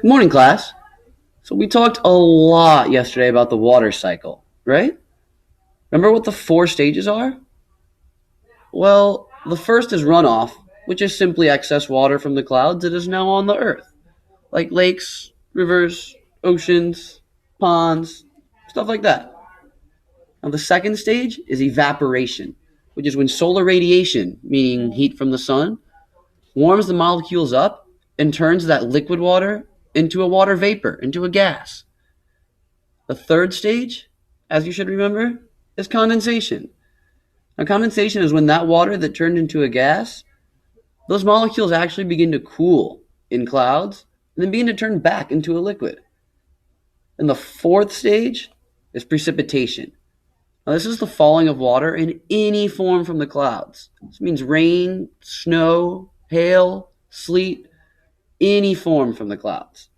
Good morning, class. So we talked a lot yesterday about the water cycle, right? Remember what the four stages are? Well, the first is runoff, which is simply excess water from the clouds that is now on the earth, like lakes, rivers, oceans, ponds, stuff like that. Now, the second stage is evaporation, which is when solar radiation, meaning heat from the sun, warms the molecules up and turns that liquid water into a water vapor, into a gas. The third stage, as you should remember, is condensation. Now, condensation is when that water that turned into a gas, those molecules actually begin to cool in clouds and then begin to turn back into a liquid. And the fourth stage is precipitation. Now, this is the falling of water in any form from the clouds. This means rain, snow, hail, sleet, any form from the clouds.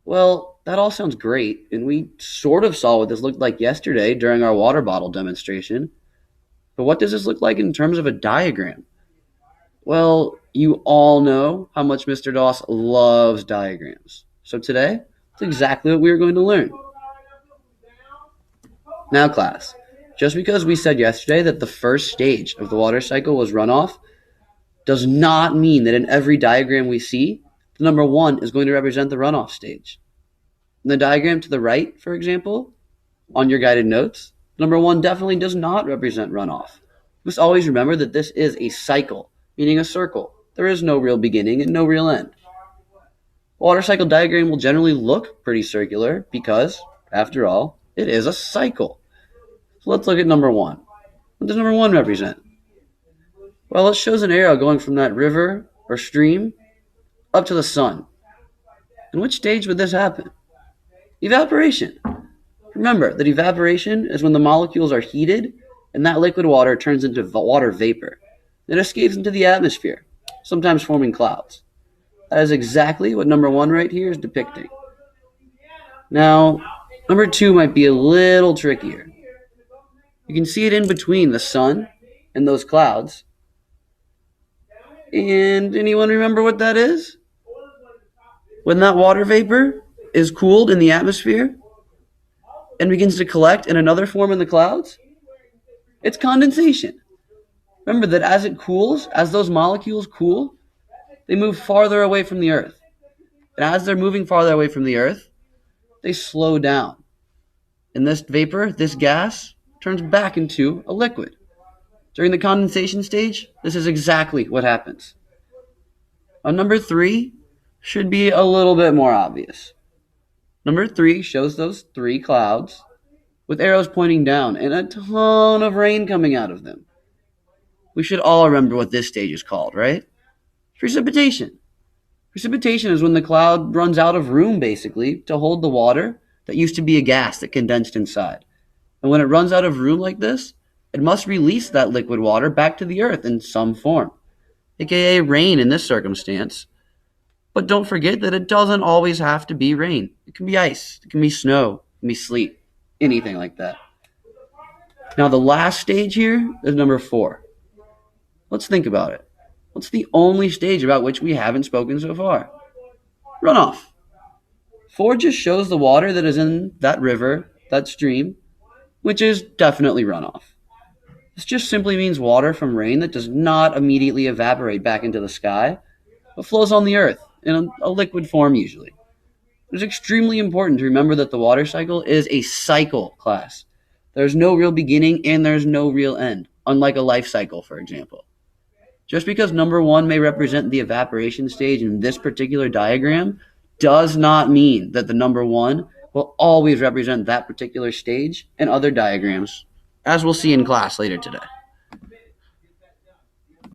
Well, that all sounds great, and we sort of saw what this looked like yesterday during our water bottle demonstration. But what does this look like in terms of a diagram? Well, you all know how much Mr. Doss loves diagrams. So today, that's exactly what we're going to learn. Now, class, just because we said yesterday that the first stage of the water cycle was runoff does not mean that in every diagram we see, the number 1 is going to represent the runoff stage. In the diagram to the right, for example, on your guided notes, number 1 definitely does not represent runoff. You must always remember that this is a cycle, meaning a circle. There is no real beginning and no real end. Water cycle diagram will generally look pretty circular because, after all, it is a cycle. So let's look at number 1. What does number 1 represent? Well, it shows an arrow going from that river or stream up to the sun. In which stage would this happen? Evaporation. Remember that evaporation is when the molecules are heated and that liquid water turns into water vapor. It escapes into the atmosphere, sometimes forming clouds. That is exactly what number 1 right here is depicting. Now, number 2 might be a little trickier. You can see it in between the sun and those clouds. And anyone remember what that is? When that water vapor is cooled in the atmosphere and begins to collect in another form in the clouds, it's condensation. Remember that as it cools, as those molecules cool, they move farther away from the Earth. And as they're moving farther away from the Earth, they slow down. And this vapor, this gas, turns back into a liquid. During the condensation stage, this is exactly what happens. On number 3 should be a little bit more obvious. Number 3 shows those 3 clouds with arrows pointing down and a ton of rain coming out of them. We should all remember what this stage is called, right? Precipitation. Precipitation is when the cloud runs out of room, basically, to hold the water that used to be a gas that condensed inside. And when it runs out of room like this, it must release that liquid water back to the earth in some form, aka rain in this circumstance. But don't forget that it doesn't always have to be rain. It can be ice, it can be snow, it can be sleet, anything like that. Now the last stage here is number 4. Let's think about it. What's the only stage about which we haven't spoken so far? Runoff. 4 just shows the water that is in that river, that stream, which is definitely runoff. This just simply means water from rain that does not immediately evaporate back into the sky, but flows on the earth in a liquid form usually. It is extremely important to remember that the water cycle is a cycle, class. There's no real beginning and there's no real end, unlike a life cycle, for example. Just because number 1 may represent the evaporation stage in this particular diagram does not mean that the number 1 will always represent that particular stage in other diagrams, as we'll see in class later today.